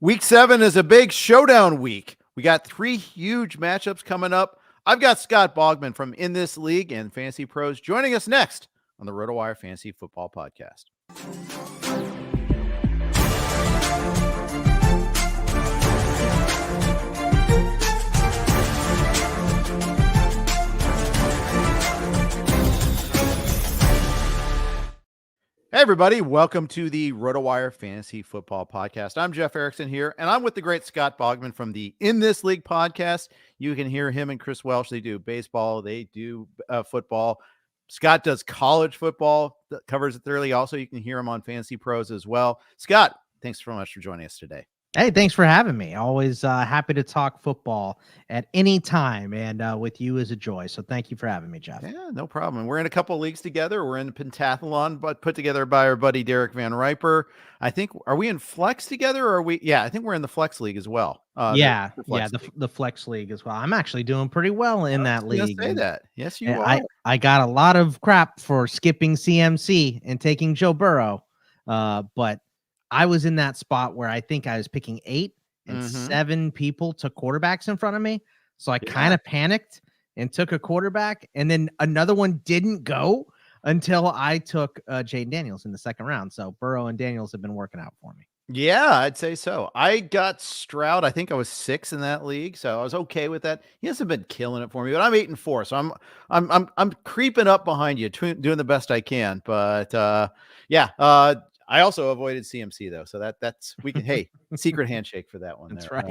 Week 7 is a big showdown week. We got 3 huge matchups coming up. I've got Scott Bogman from In This League and Fantasy Pros joining us next on the RotoWire Fantasy Football Podcast. Hey, everybody. Welcome to the RotoWire Fantasy Football Podcast. I'm Jeff Erickson here, and I'm with the great Scott Bogman from the In This League podcast. You can hear him and Chris Welsh. They do baseball. They do football. Scott does college football, covers it thoroughly. Also, you can hear him on Fantasy Pros as well. Scott, thanks so much for joining us today. Hey, thanks for having me. Always happy to talk football at any time, and with you is a joy. So thank you for having me, Jeff. Yeah, no problem. We're in a couple of leagues together. We're in the pentathlon, but put together by our buddy Derek Van Riper. I think, are we in Flex together, or are we? Yeah, I think we're in the Flex League as well. The Flex League as well. I'm actually doing pretty well in that league. Say that. Yes, you are. I got a lot of crap for skipping CMC and taking Joe Burrow, but I was in that spot where I think I was picking 8 and 7 people took quarterbacks in front of me. So I kind of panicked and took a quarterback, and then another one didn't go until I took Jaden Daniels in the second round. So Burrow and Daniels have been working out for me. Yeah, I'd say so. I got Stroud. I think I was 6 in that league, so I was okay with that. He hasn't been killing it for me, but I'm 8-4, so I'm creeping up behind you, doing the best I can. But I also avoided CMC though, so that's we can secret handshake for that one. That's there.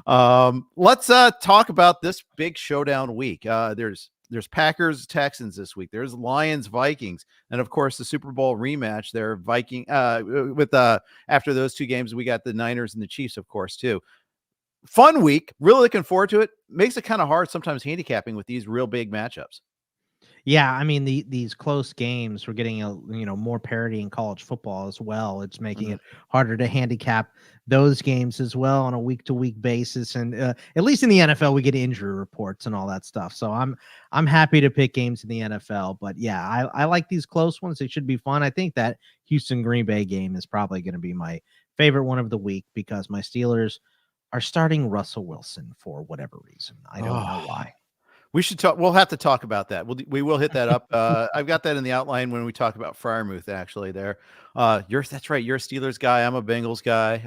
right. Let's talk about this big showdown week. There's Packers Texans this week. There's Lions Vikings, and of course the Super Bowl rematch there. Viking with after those 2 games, we got the Niners and the Chiefs, of course, too. Fun week. Really looking forward to it. Makes it kind of hard sometimes handicapping with these real big matchups. Yeah, I mean these close games, we're getting more parity in college football as well. It's making it harder to handicap those games as well on a week-to-week basis. And at least in the NFL, we get injury reports and all that stuff. So I'm happy to pick games in the NFL. But yeah, I like these close ones. They should be fun. I think that Houston Green Bay game is probably going to be my favorite one of the week because my Steelers are starting Russell Wilson for whatever reason. I don't know why. We should talk. We'll have to talk about that. We will hit that up. I've got that in the outline when we talk about Freiermuth. Actually, there. That's right. You're a Steelers guy. I'm a Bengals guy.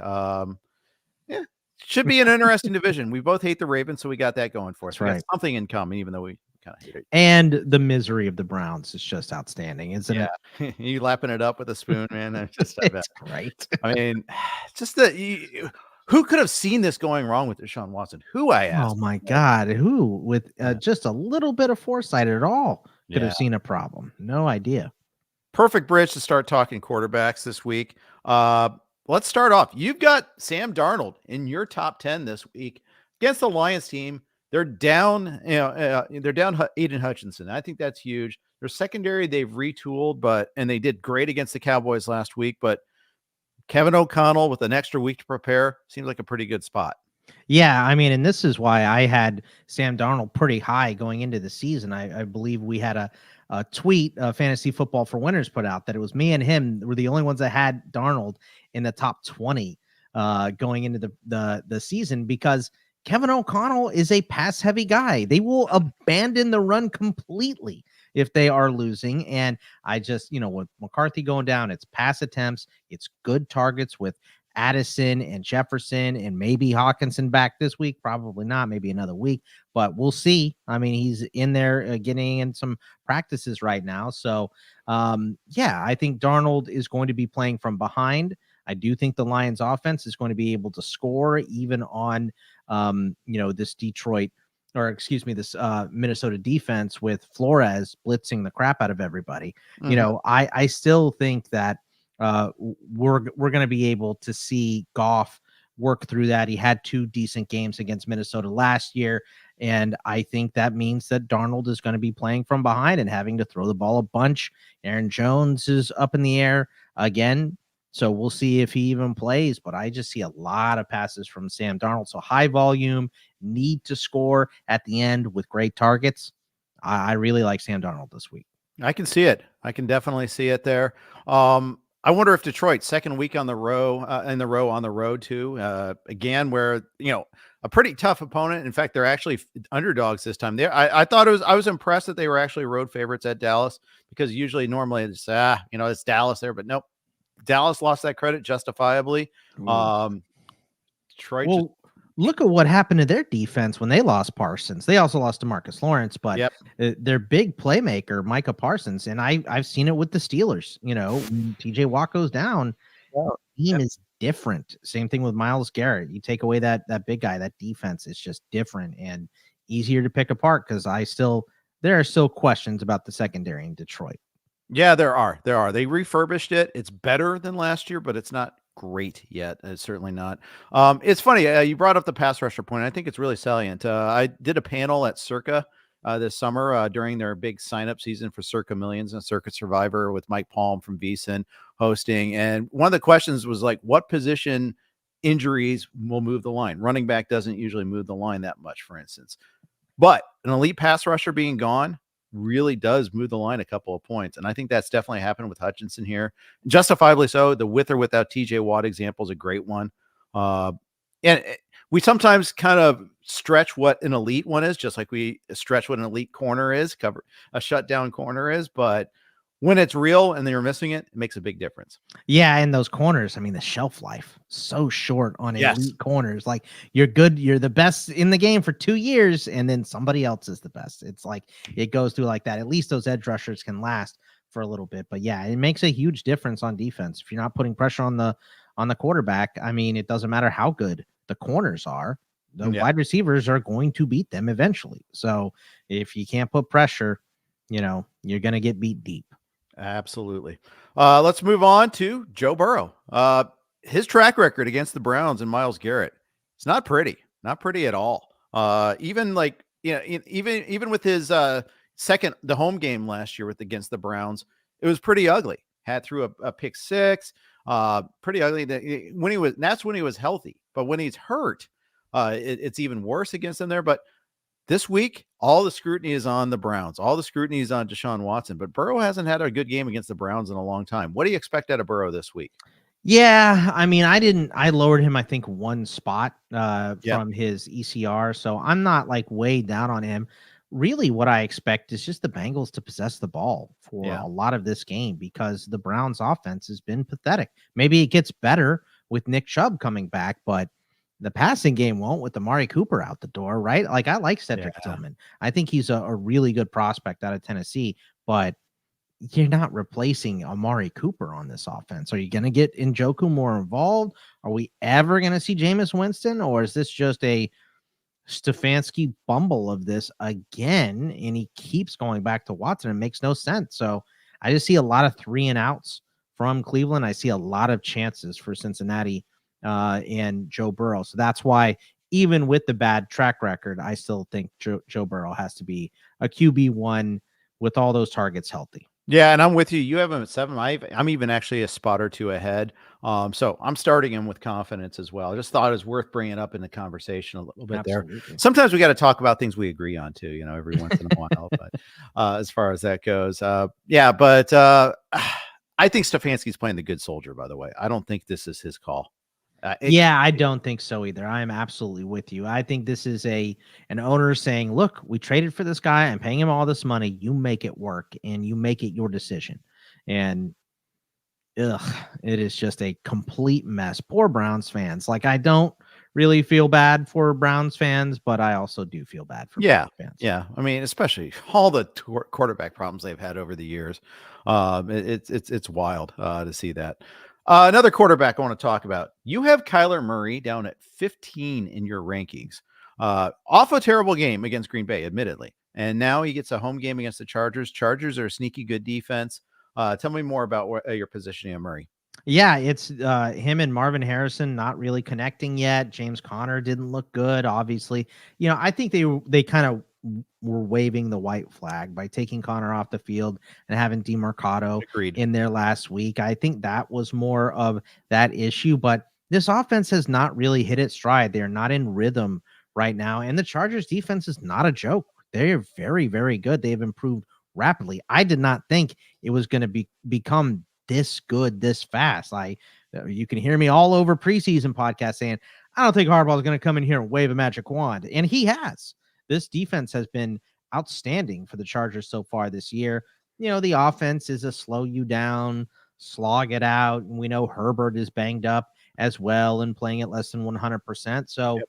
Should be an interesting division. We both hate the Ravens, so we got that going for us. We got something in common, even though we kind of hate it. And the misery of the Browns is just outstanding, isn't it? You lapping it up with a spoon, man. It's great. I mean, just who could have seen this going wrong with Deshaun Watson? Who I asked? Oh my God, who with just a little bit of foresight at all could have seen a problem? No idea. Perfect bridge to start talking quarterbacks this week. Let's start off. You've got Sam Darnold in your top 10 this week against the Lions team. They're down. They're down Aiden Hutchinson. I think that's huge. Their secondary they've retooled, and they did great against the Cowboys last week, but Kevin O'Connell with an extra week to prepare seems like a pretty good spot. Yeah, I mean, and this is why I had Sam Darnold pretty high going into the season. I believe we had a tweet, Fantasy Football for Winners put out that it was me and him were the only ones that had Darnold in the top 20 going into the season because Kevin O'Connell is a pass-heavy guy. They will abandon the run completely if they are losing. And I just, with McCarthy going down, it's pass attempts, it's good targets with Addison and Jefferson and maybe Hawkinson back this week. Probably not, maybe another week, but we'll see. I mean, he's in there getting in some practices right now. So, I think Darnold is going to be playing from behind. I do think the Lions offense is going to be able to score even on, this this Minnesota defense with Flores blitzing the crap out of everybody. I still think that we're going to be able to see Goff work through that. He had 2 decent games against Minnesota last year, and I think that means that Darnold is going to be playing from behind and having to throw the ball a bunch. Aaron Jones is up in the air again, so we'll see if he even plays, but I just see a lot of passes from Sam Darnold. So high volume, need to score at the end with great targets. I really like Sam Darnold this week. I can see it. I can definitely see it there. I wonder if Detroit second week on the row on the road too. Again, where a pretty tough opponent. In fact, they're actually underdogs this time. I thought I was impressed that they were actually road favorites at Dallas, because normally it's it's Dallas there, but nope. Dallas lost that credit justifiably. Detroit. Well, look at what happened to their defense when they lost Parsons. They also lost to Marcus Lawrence, but their big playmaker, Micah Parsons, and I've seen it with the Steelers. When TJ Watt goes down, the team is different. Same thing with Myles Garrett. You take away that big guy, that defense is just different and easier to pick apart, because there are still questions about the secondary in Detroit. Yeah, there are. They refurbished it. It's better than last year, but it's not great yet. It's certainly not. It's funny. You brought up the pass rusher point. I think it's really salient. I did a panel at Circa this summer during their big sign-up season for Circa Millions and Circa Survivor, with Mike Palm from VSiN hosting. And one of the questions was like, what position injuries will move the line? Running back doesn't usually move the line that much, for instance. But an elite pass rusher being gone really does move the line a couple of points. And I think that's definitely happened with Hutchinson here. Justifiably so. The with or without TJ Watt example is a great one. And we sometimes kind of stretch what an elite one is, just like we stretch what an elite corner is, cover a shutdown corner is. But when it's real and they're missing it, it makes a big difference. Yeah, and those corners, I mean, the shelf life so short on elite corners. Like, you're good, you're the best in the game for 2 years, and then somebody else is the best. It's like it goes through like that. At least those edge rushers can last for a little bit. But yeah, it makes a huge difference on defense. If you're not putting pressure on the quarterback, I mean, it doesn't matter how good the corners are. The wide receivers are going to beat them eventually. So if you can't put pressure, you're going to get beat deep. Absolutely. Let's move on to Joe Burrow. His track record against the Browns and Myles Garrett, it's not pretty at all. Even with his the home game last year against the Browns, it was pretty ugly. Had through a pick six, pretty ugly. That's when he was healthy, but when he's hurt, it's even worse against them there. But this week, all the scrutiny is on the Browns. All the scrutiny is on Deshaun Watson, but Burrow hasn't had a good game against the Browns in a long time. What do you expect out of Burrow this week? Yeah, I mean, I lowered him, I think, one spot from his ECR, so I'm not like way down on him. Really, what I expect is just the Bengals to possess the ball for a lot of this game, because the Browns offense has been pathetic. Maybe it gets better with Nick Chubb coming back, but the passing game won't, with Amari Cooper out the door, right? Like, I like Cedric Tillman. I think he's a really good prospect out of Tennessee, but you're not replacing Amari Cooper on this offense. Are you going to get Njoku more involved? Are we ever going to see Jameis Winston, or is this just a Stefanski bumble of this again? And he keeps going back to Watson. It makes no sense. So I just see a lot of 3 and outs from Cleveland. I see a lot of chances for Cincinnati and Joe Burrow. So that's why, even with the bad track record, I still think Joe Burrow has to be a QB1 with all those targets healthy. Yeah, and I'm with you. You have him at 7. I'm even actually a spot or 2 ahead. So I'm starting him with confidence as well. I just thought it was worth bringing up in the conversation a little bit. Absolutely. There. Sometimes we got to talk about things we agree on too, every once in a while. But as far as that goes, but I think Stefanski's playing the good soldier, by the way. I don't think this is his call. I don't think so either. I am absolutely with you. I think this is an owner saying, look, we traded for this guy. I'm paying him all this money. You make it work, and you make it your decision. And it is just a complete mess. Poor Browns fans. Like, I don't really feel bad for Browns fans, but I also do feel bad for Browns fans. Yeah. I mean, especially all the quarterback problems they've had over the years. It's wild to see that. Another quarterback I want to talk about. You have Kyler Murray down at 15 in your rankings. Off a terrible game against Green Bay, admittedly. And now he gets a home game against the Chargers. Chargers are a sneaky good defense. Tell me more about your positioning on Murray. Yeah, it's him and Marvin Harrison not really connecting yet. James Conner didn't look good, obviously. I think they kind of were waving the white flag by taking Conner off the field and having DeMarcado in there last week. I think that was more of that issue, but this offense has not really hit its stride. They're not in rhythm right now, and the Chargers defense is not a joke. They're very, very good. They've improved rapidly. I did not think it was going to become this good this fast. Like you can hear me all over preseason podcasts saying, I don't think Harbaugh is going to come in here and wave a magic wand. And he has. This defense has been outstanding for the Chargers so far this year. The offense is a slow you down, slog it out. And we know Herbert is banged up as well and playing at less than 100%. So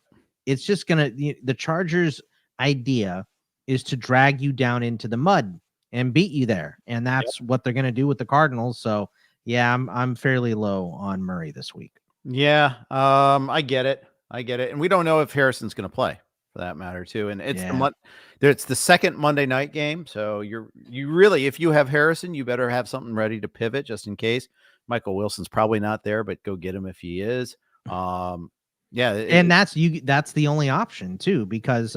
it's just going to, the Chargers' idea is to drag you down into the mud and beat you there. And that's what they're going to do with the Cardinals. So yeah, I'm fairly low on Murray this week. Yeah. I get it. And we don't know if Harrison's going to play for that matter too. And it's the second Monday night game. So you really, if you have Harrison, you better have something ready to pivot just in case. Michael Wilson's probably not there, but go get him if he is. And that's the only option too, because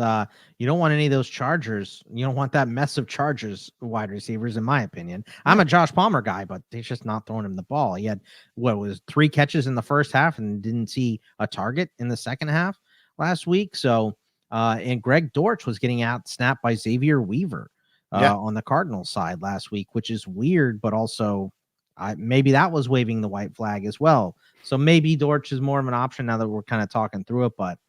you don't want any of those Chargers. You don't want that mess of Chargers wide receivers, in my opinion. I'm a Josh Palmer guy, but they're just not throwing him the ball. He had 3 catches in the first half and didn't see a target in the second half last week. So and Greg Dortch was getting out snapped by Xavier Weaver on the Cardinals side last week, which is weird, but also maybe that was waving the white flag as well. So maybe Dortch is more of an option now that we're kind of talking through it, but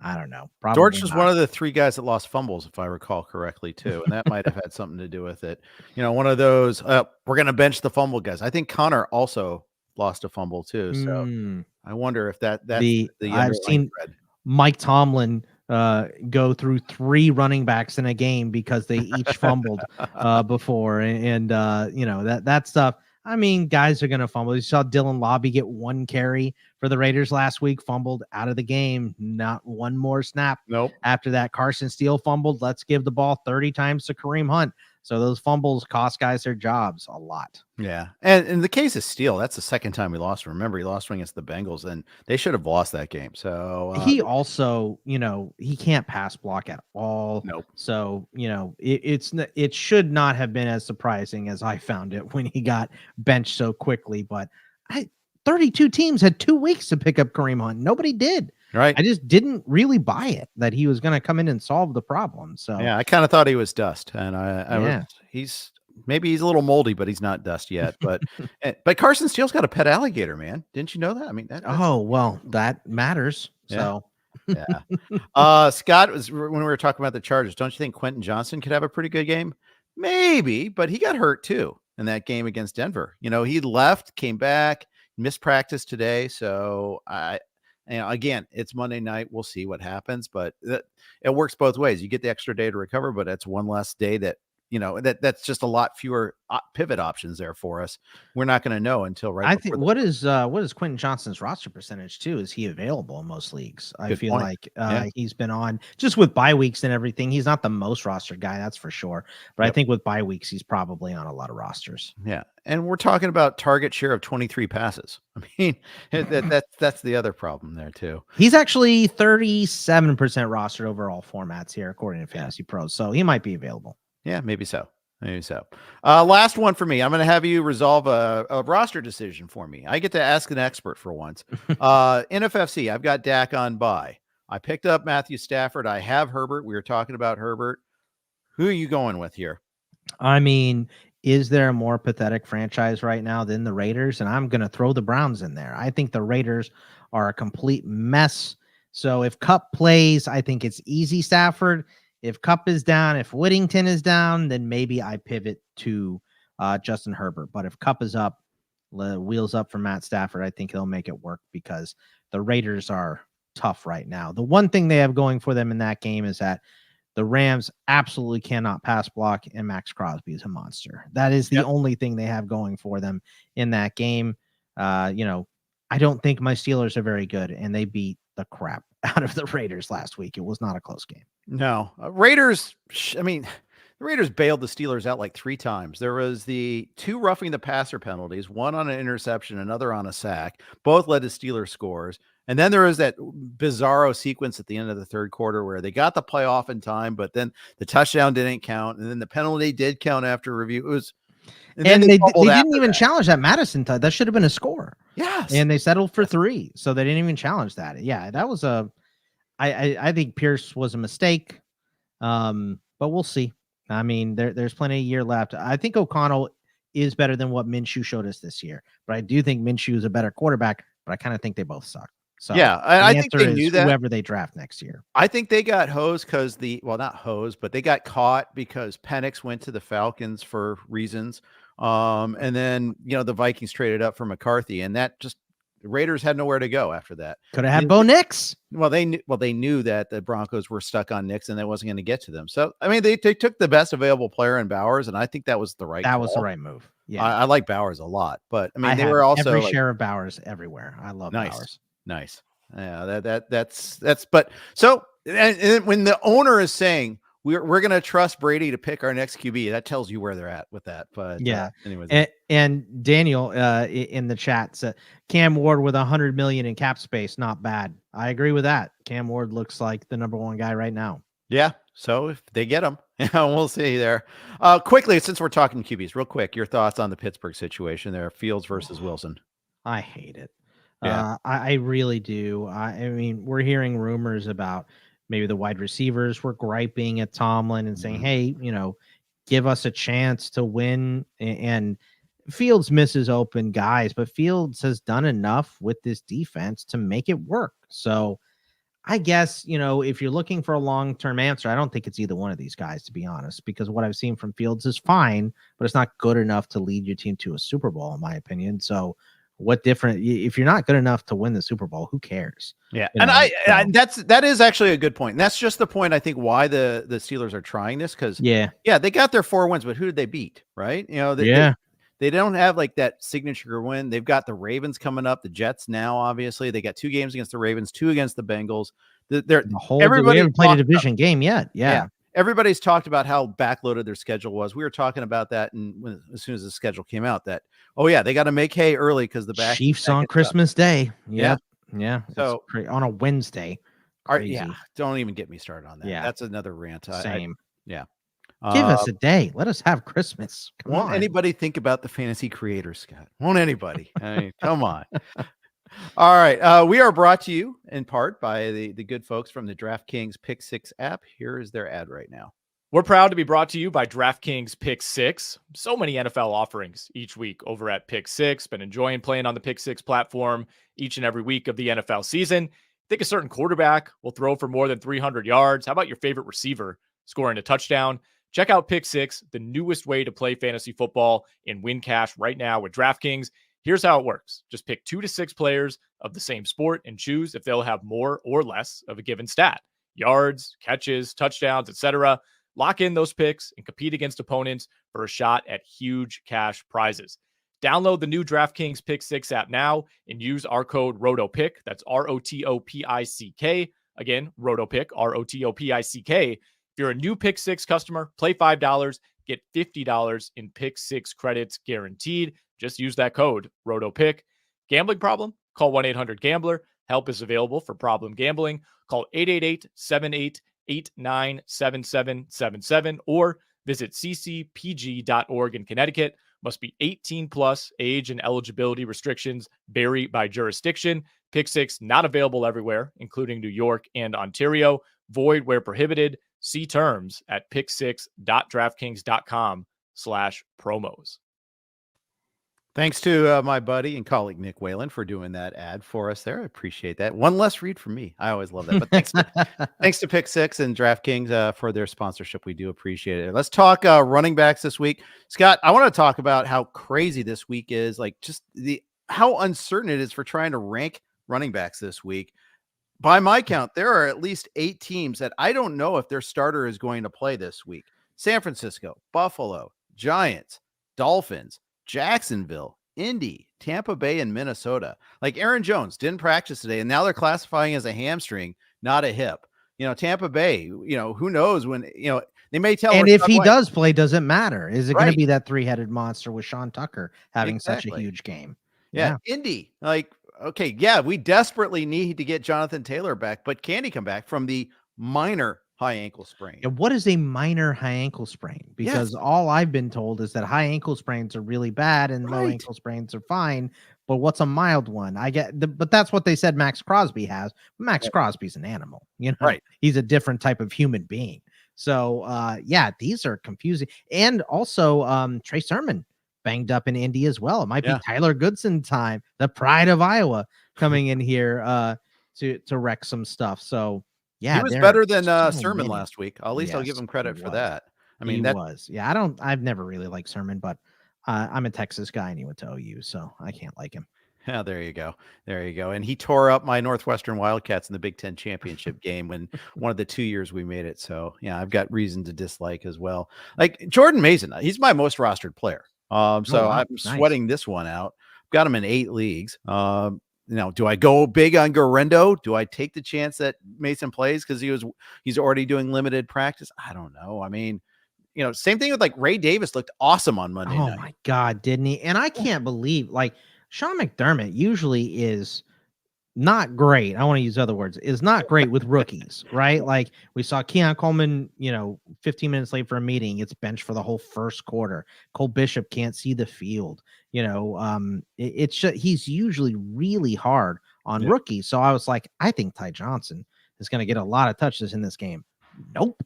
I don't know. Probably Dortch was one of the 3 guys that lost fumbles, if I recall correctly, too. And that might have had something to do with it. One of those, we're going to bench the fumble guys. I think Connor also lost a fumble, too. So I wonder if that's the I've seen thread. Mike Tomlin go through 3 running backs in a game because they each fumbled before. And that stuff. I mean, guys are going to fumble. You saw Dylan Lobby get 1 carry for the Raiders last week, fumbled out of the game. Not one more snap. Nope. After that, Carson Steele fumbled. Let's give the ball 30 times to Kareem Hunt. So those fumbles cost guys their jobs a lot. Yeah. And in the case of Steele, that's the second time we lost. Remember, he lost against the Bengals, and they should have lost that game. So he also, he can't pass block at all. Nope. So, it should not have been as surprising as I found it when he got benched so quickly. But 32 teams had 2 weeks to pick up Kareem Hunt. Nobody did. Right. I just didn't really buy it that he was going to come in and solve the problem. So yeah, I kind of thought he was dust, and he's maybe he's a little moldy, but he's not dust yet. But but Carson Steele's got a pet alligator, man. Didn't you know that? I mean, that matters. Yeah. So yeah. Scott, was when we were talking about the Chargers, don't you think Quentin Johnson could have a pretty good game? Maybe, but he got hurt too in that game against Denver. He left, came back, missed practice today. So again, it's Monday night. We'll see what happens, but it works both ways. You get the extra day to recover, but that's one less day that, that's just a lot fewer pivot options there for us. We're not going to know until right. I think what is Quentin Johnson's roster percentage too? Is he available in most leagues? I feel like he's been on just with bye weeks and everything. He's not the most rostered guy, that's for sure. But I think with bye weeks, he's probably on a lot of rosters. Yeah. And we're talking about target share of 23 passes. I mean, that's the other problem there too. He's actually 37% rostered over all formats here, according to Fantasy Pros. So he might be available. Yeah, maybe so. Last one for me. I'm going to have you resolve a roster decision for me. I get to ask an expert for once. NFFC, I've got Dak on bye. I picked up Matthew Stafford. I have Herbert. We were talking about Herbert. Who are you going with here? I mean, is there a more pathetic franchise right now than the Raiders? And I'm going to throw the Browns in there. I think the Raiders are a complete mess. So if Kupp plays, I think it's easy Stafford. If Kupp is down, if Whittington is down, then maybe I pivot to Justin Herbert. But if Kupp is up, wheels up for Matt Stafford, I think he'll make it work because the Raiders are tough right now. The one thing they have going for them in that game is that the Rams absolutely cannot pass block, and Max Crosby is a monster. That is the only thing they have going for them in that game. I don't think my Steelers are very good, and they beat the crap out of the Raiders last week. It was not a close game. No, Raiders. The Raiders bailed the Steelers out like 3 times. There was the 2 roughing the passer penalties, one on an interception, another on a sack. Both led to Steelers scores. And then there was that bizarro sequence at the end of the third quarter where they got the play off in time, but then the touchdown didn't count. And then the penalty did count after review. It was, and they didn't even challenge that Madison touch. That should have been a score. Yes. And they settled for 3. So they didn't even challenge that. Yeah, that was I think Pierce was a mistake. But we'll see. I mean, there's plenty of year left. I think O'Connell is better than what Minshew showed us this year. But I do think Minshew is a better quarterback, but I kind of think they both suck. So yeah, I think they knew that. Whoever they draft next year. I think they got hosed because not hosed, but they got caught because Penix went to the Falcons for reasons. And then, the Vikings traded up for McCarthy, and that just, the Raiders had nowhere to go after that. Could have had Bo Nix. Well, they knew that the Broncos were stuck on Nix and that wasn't going to get to them. So, I mean, they took the best available player in Bowers, and I think that was the right call. Was the right move. Yeah. I like Bowers a lot, but I mean, they were also every share of Bowers everywhere. I love Bowers. Nice. Yeah, that's but so, and when the owner is saying we're going to trust Brady to pick our next QB, that tells you where they're at with that. But yeah, anyways, and Daniel in the chat said Cam Ward with $100 million in cap space, not bad. I agree with that. Cam Ward looks like the number one guy right now. Yeah. So if they get him, we'll see there. Quickly, since we're talking QBs, real quick, your thoughts on the Pittsburgh situation there, Fields versus Wilson. I hate it. Yeah, I really do. I mean, we're hearing rumors about maybe the wide receivers were griping at Tomlin and saying, hey, give us a chance to win. And Fields misses open guys, but Fields has done enough with this defense to make it work. So I guess, if you're looking for a long-term answer, I don't think it's either one of these guys, to be honest, because what I've seen from Fields is fine, but it's not good enough to lead your team to a Super Bowl, in my opinion. So what different, if you're not good enough to win the Super Bowl, who cares? Yeah. And that is actually a good point. And that's just the point, I think, why the Steelers are trying this. Cause they got their 4 wins, but who did they beat? Right. They don't have like that signature win. They've got the Ravens coming up, the Jets now, obviously they got 2 games against the Ravens, 2 against the Bengals. Everybody haven't played a division game yet. Yeah. Everybody's talked about how backloaded their schedule was. We were talking about that, as soon as the schedule came out, that they got to make hay early because the Chiefs on Christmas Day. Yeah. So on a Wednesday. Don't even get me started on that. Yeah, that's another rant. Same. Give us a day. Let us have Christmas. Won't anybody think about the fantasy creators, Scott? Won't anybody? I mean, come on. All right. We are brought to you in part by the good folks from the DraftKings Pick 6 app. Here is their ad right now. We're proud to be brought to you by DraftKings Pick 6. So many NFL offerings each week over at Pick 6. Been enjoying playing on the Pick 6 platform each and every week of the NFL season. Think a certain quarterback will throw for more than 300 yards. How about your favorite receiver scoring a touchdown? Check out Pick 6, the newest way to play fantasy football and win cash right now with DraftKings. Here's how it works. Just pick 2 to 6 players of the same sport and choose if they'll have more or less of a given stat. Yards, catches, touchdowns, etc. Lock in those picks and compete against opponents for a shot at huge cash prizes. Download the new DraftKings Pick 6 app now and use our code ROTOPICK. That's ROTOPICK. Again, ROTOPICK, ROTOPICK. If you're a new Pick 6 customer, play $5, get $50 in Pick 6 credits guaranteed. Just use that code, ROTOPICK. Gambling problem? Call 1-800-GAMBLER. Help is available for problem gambling. Call 888-78-89-7777 or visit ccpg.org in Connecticut. Must be 18 plus. Age and eligibility restrictions vary by jurisdiction. Pick 6 not available everywhere, including New York and Ontario. Void where prohibited. See terms at pick6.draftkings.com/promos. Thanks to my buddy and colleague Nick Whalen for doing that ad for us there. I appreciate that. One less read for me. I always love that. But thanks to Pick 6 and DraftKings for their sponsorship. We do appreciate it. Let's talk running backs this week. Scott, I want to talk about how crazy this week is. Like just how uncertain it is for trying to rank running backs this week. By my count, there are at least 8 teams that I don't know if their starter is going to play this week. San Francisco, Buffalo, Giants, Dolphins, Jacksonville, Indy, Tampa Bay, and Minnesota. Like Aaron Jones didn't practice today, and now they're classifying as a hamstring, not a hip. Tampa Bay, who knows when, they may tell. And if he does play, does it matter? Is it going to be that 3-headed monster with Sean Tucker having such a huge game? Yeah. Indy, okay, yeah, we desperately need to get Jonathan Taylor back, but can he come back from the minor high ankle sprain? And what is a minor high ankle sprain? Because all I've been told is that high ankle sprains are really bad and low ankle sprains are fine. But what's a mild one? But that's what they said Max Crosby has. Max Crosby's an animal, Right. He's a different type of human being. So, these are confusing. And also, Trey Sermon banged up in Indy as well. It might be Yeah. Tyler Goodson time, the pride of Iowa, coming in here to wreck some stuff. So yeah, He was there better are than so Sermon many. last week. At least I'll give Yes, him he credit for was. that. I mean, He that was. Yeah, I've never really liked Sermon, but I'm a Texas guy and he went to OU, so I can't like him. Yeah, there you go. There you go. And he tore up my Northwestern Wildcats in the Big Ten championship game when one of the 2 years we made it. So yeah, I've got reason to dislike as well. Like Jordan Mason, he's my most rostered player. So wow. I'm Nice. sweating this one out. Got him in 8 leagues. Do I go big on Garendo? Do I take the chance that Mason plays because he's already doing limited practice? I don't know. I mean, same thing with like Ray Davis looked awesome on Monday night. Oh my God, didn't he? And I can't believe like Sean McDermott usually is not great. I want to use other words, is not great with rookies, right? Like we saw Keon Coleman, 15 minutes late for a meeting, gets benched for the whole first quarter. Cole Bishop can't see the field. It's just, he's usually really hard on rookies. So I was like, I think Ty Johnson is going to get a lot of touches in this game. Nope.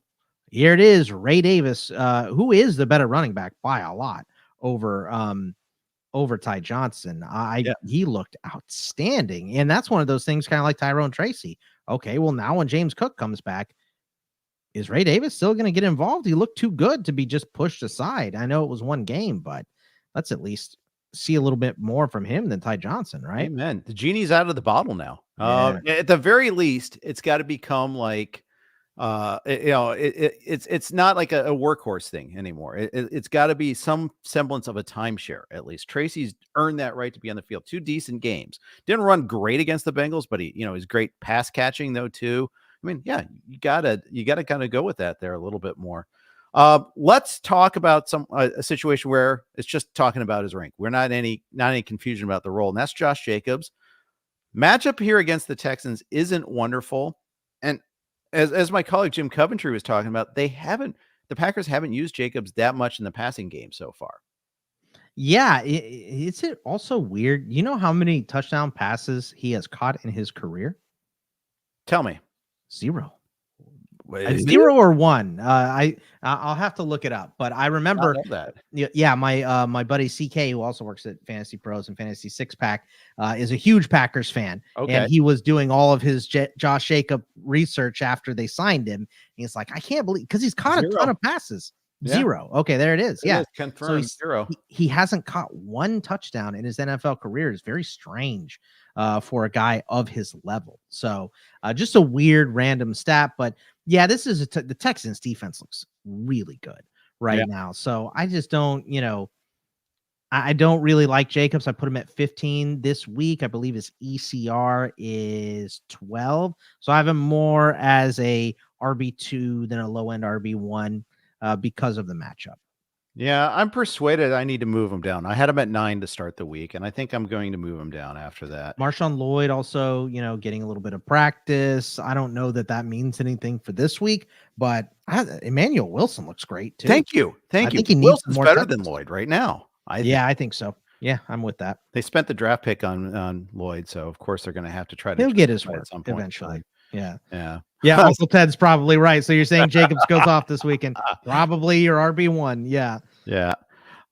Here it is, Ray Davis, who is the better running back by a lot over Ty Johnson. He looked outstanding. And that's one of those things kind of like Tyrone Tracy. Okay, well, now when James Cook comes back, is Ray Davis still going to get involved? He looked too good to be just pushed aside. I know it was one game, but let's at least see a little bit more from him than Ty Johnson, right? Amen. The genie's out of the bottle now. Yeah. At the very least, it's got to become like it's not like a workhorse thing anymore. It's got to be some semblance of a timeshare. At least Tracy's earned that right to be on the field. 2 decent games. Didn't run great against the Bengals, but he's great pass catching though too. I mean, yeah, you gotta kind of go with that there a little bit more. Let's talk about a situation where it's just talking about his rank. We're not any confusion about the role, and that's Josh Jacobs. Matchup here against the Texans isn't wonderful, and as my colleague Jim Coventry was talking about, the Packers haven't used Jacobs that much in the passing game so far. Yeah, it's also weird. You know how many touchdown passes he has caught in his career? Tell me. 0. 0 or 1. I'll have to look it up, but I remember that. Yeah, my buddy CK, who also works at Fantasy Pros and Fantasy Six Pack, is a huge Packers fan, and he was doing all of his Josh Jacob research after they signed him. He's like, I can't believe, because he's caught 0. a ton of passes. Yeah. 0. Okay, there it is. Confirmed. So 0. He hasn't caught 1 touchdown in his NFL career. It's very strange for a guy of his level. So just a weird random stat, but yeah, this is the Texans defense looks really good right now. So I just don't, I don't really like Jacobs. I put him at 15 this week. I believe his ECR is 12. So I have him more as a RB2 than a low end RB1 because of the matchup. Yeah, I'm persuaded I need to move him down. I had him at 9 to start the week, and I think I'm going to move him down after that. Marshawn Lloyd also, getting a little bit of practice. I don't know that means anything for this week, but Emmanuel Wilson looks great too. Thank you. I think he needs Wilson's more better than Lloyd right now. I think so. Yeah, I'm with that. They spent the draft pick on Lloyd, so of course they're going to have to try to. He'll get his work at some point eventually. Yeah. Uncle Ted's probably right. So you're saying Jacobs goes off this weekend? Probably your RB1. Yeah.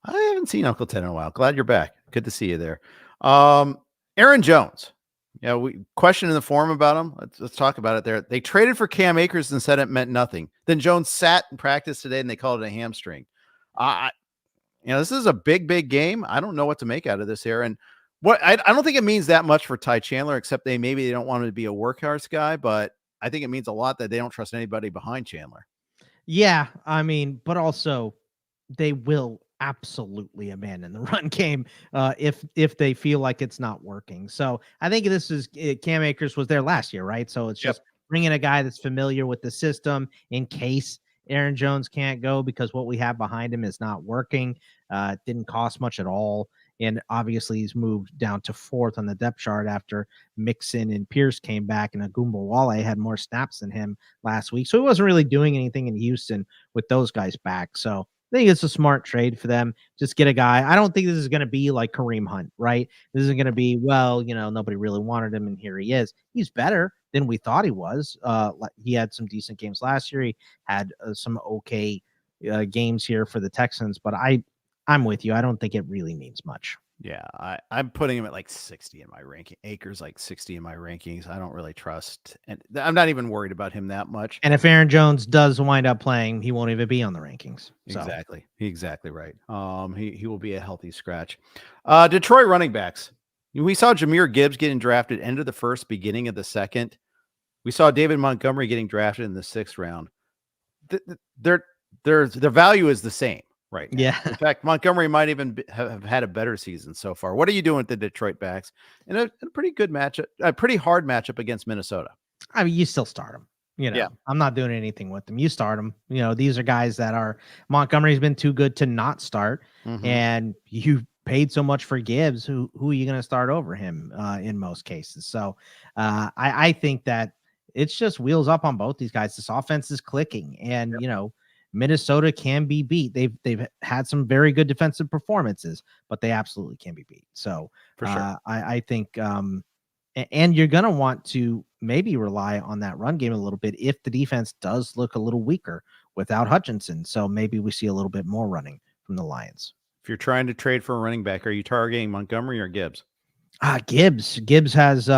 I haven't seen Uncle Ted in a while. Glad you're back. Good to see you there. Aaron Jones. Yeah, we questioned in the forum about him. Let's talk about it there. They traded for Cam Akers and said it meant nothing. Then Jones sat in practice today and they called it a hamstring. This is a big game. I don't know what to make out of this here. And I don't think it means that much for Ty Chandler, except maybe they don't want him to be a workhorse guy, but I think it means a lot that they don't trust anybody behind Chandler. Yeah, I mean, but also they will absolutely abandon the run game if they feel like it's not working. So I think this is Cam Akers was there last year, right? So it's just bringing a guy that's familiar with the system in case Aaron Jones can't go, because what we have behind him is not working. It didn't cost much at all. And obviously he's moved down to 4th on the depth chart after Mixon and Pierce came back, and Agumbawale had more snaps than him last week. So he wasn't really doing anything in Houston with those guys back. So I think it's a smart trade for them. Just get a guy. I don't think this is going to be like Kareem Hunt, right? This isn't going to be, nobody really wanted him, and here he is. He's better than we thought he was. He had some decent games last year. He had some okay games here for the Texans, but I I'm with you. I don't think it really means much. Yeah, I'm putting him at like 60 in my ranking. Akers like 60 in my rankings. I don't really trust, and I'm not even worried about him that much. And if Aaron Jones does wind up playing, he won't even be on the rankings. So. Exactly right. He will be a healthy scratch. Detroit running backs. We saw Jahmyr Gibbs getting drafted end of the first, beginning of the second. We saw David Montgomery getting drafted in the 6th round. Their value is the same. Right now. Yeah. In fact, Montgomery might even have had a better season so far. What are you doing with the Detroit backs in a pretty good matchup, a pretty hard matchup against Minnesota? I mean, you still start them. Yeah. I'm not doing anything with them. You start them. These are guys that are Montgomery's been too good to not start, and you paid so much for Gibbs. Who are you going to start over him in most cases? So I think that it's just wheels up on both these guys. This offense is clicking, and Minnesota can be beat. They've had some very good defensive performances, but they absolutely can be beat. So for sure, I think, and you're going to want to maybe rely on that run game a little bit if the defense does look a little weaker without Hutchinson. So maybe we see a little bit more running from the Lions. If you're trying to trade for a running back, are you targeting Montgomery or Gibbs? Gibbs has,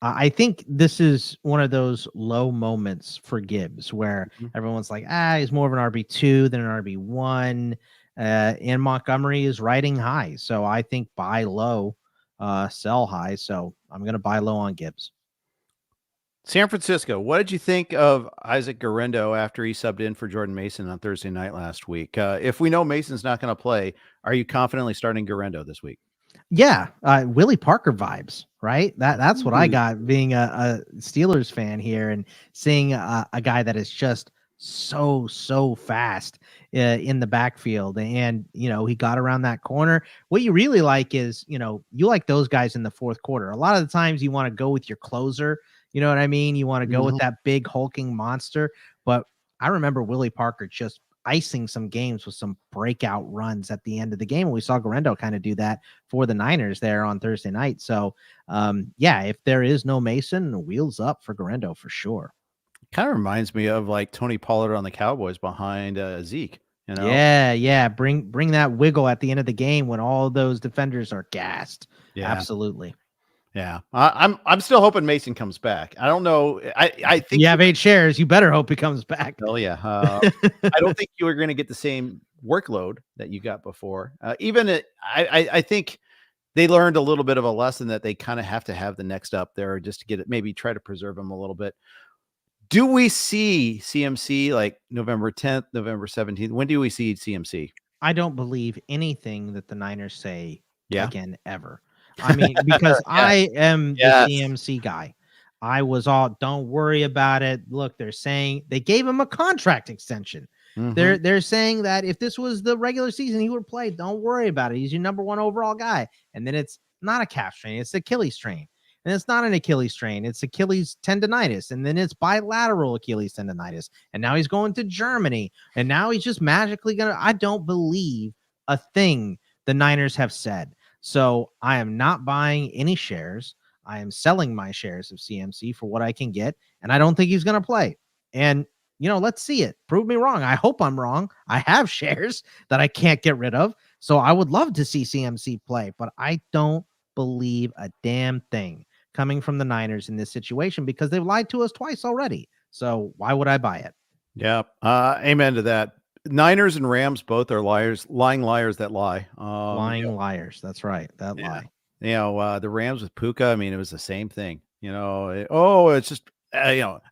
I think this is one of those low moments for Gibbs where everyone's like, he's more of an RB2 than an RB1. And Montgomery is riding high. So I think buy low, sell high. So I'm going to buy low on Gibbs. San Francisco, what did you think of Isaac Guerendo after he subbed in for Jordan Mason on Thursday night last week? If we know Mason's not going to play, are you confidently starting Guerendo this week? Yeah, Willie Parker vibes, right? That's what I got being a Steelers fan here and seeing a guy that is just so fast in the backfield. And, he got around that corner. What you really like is, you like those guys in the fourth quarter. A lot of the times you want to go with your closer. You know what I mean? You want to go with that big hulking monster. But I remember Willie Parker just icing some games with some breakout runs at the end of the game. And we saw Guerendo kind of do that for the Niners there on Thursday night. So, if there is no Mason, wheels up for Guerendo for sure. Kind of reminds me of like Tony Pollard on the Cowboys behind Zeke. Yeah. Bring that wiggle at the end of the game when all those defenders are gassed. Yeah. Absolutely. Yeah, I'm still hoping Mason comes back. I don't know. I think you have 8 shares. You better hope he comes back. Oh yeah. I don't think you are going to get the same workload that you got before. I think they learned a little bit of a lesson that they kind of have to have the next up there just to get it. Maybe try to preserve him a little bit. Do we see CMC like November 10th, November 17th? When do we see CMC? I don't believe anything that the Niners say again ever. I mean, because I am the CMC guy. I was all, don't worry about it. Look, they're saying they gave him a contract extension. They're saying that if this was the regular season, he would play. Don't worry about it. He's your number 1 overall guy. And then it's not a calf strain. It's Achilles strain. And it's not an Achilles strain. It's Achilles tendonitis. And then it's bilateral Achilles tendonitis. And now he's going to Germany. And now he's just magically going to, I don't believe a thing the Niners have said. So I am not buying any shares. I am selling my shares of CMC for what I can get. And I don't think he's going to play. And, let's see it. Prove me wrong. I hope I'm wrong. I have shares that I can't get rid of. So I would love to see CMC play, but I don't believe a damn thing coming from the Niners in this situation because they've lied to us twice already. So why would I buy it? Yeah. Amen to that. Niners and Rams both are lying liars that lie. Liars. That's right. That lie. The Rams with Puka, I mean, it was the same thing. It's just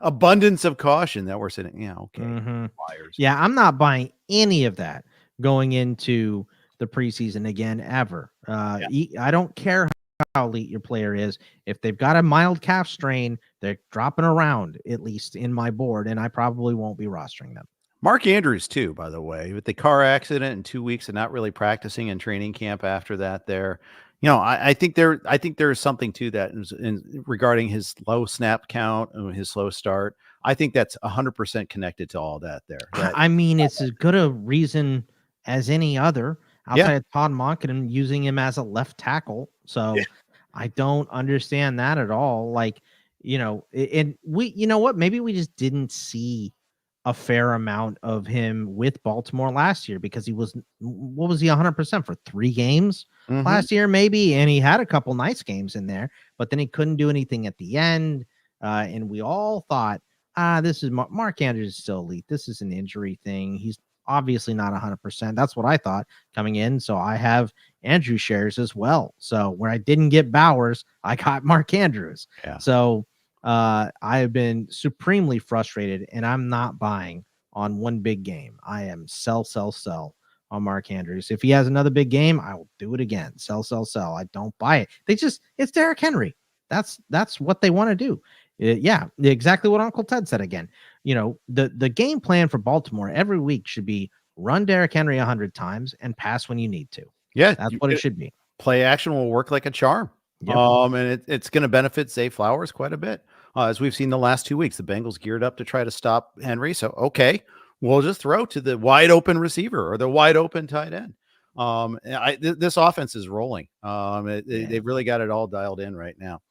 abundance of caution that we're sitting. Yeah, okay. Liars. Yeah, I'm not buying any of that going into the preseason again ever. I don't care how elite your player is. If they've got a mild calf strain, they're dropping around at least in my board, and I probably won't be rostering them. Mark Andrews too, by the way, with the car accident in 2 weeks and not really practicing in training camp after that there, I think there's something to that in regarding his low snap count and his slow start. I think that's 100% connected to all that there. I mean, it's as good a reason as any other outside of Todd Monken using him as a left tackle. So I don't understand that at all. Like, and we, what, maybe we just didn't see a fair amount of him with Baltimore last year because he was, what was he, 100% for 3 games last year, maybe? And he had a couple nice games in there, but then he couldn't do anything at the end. And we all thought, this is Mark Andrews is still elite. This is an injury thing. He's obviously not 100%. That's what I thought coming in. So I have Andrew shares as well. So where I didn't get Bowers, I got Mark Andrews. Yeah. So I have been supremely frustrated, and I'm not buying on one big game. I am sell on Mark Andrews. If he has another big game, I will do it again. Sell. I don't buy it. It's Derrick Henry. That's what they want to do. Yeah, exactly what Uncle Ted said again. The game plan for Baltimore every week should be run Derrick Henry 100 times and pass when you need to. Yeah, that's what it should be. Play action will work like a charm. Yep. And it's going to benefit Zay Flowers quite a bit. As we've seen the last 2 weeks, the Bengals geared up to try to stop Henry. So, okay, we'll just throw to the wide open receiver or the wide open tight end. This offense is rolling. They've really got it all dialed in right now.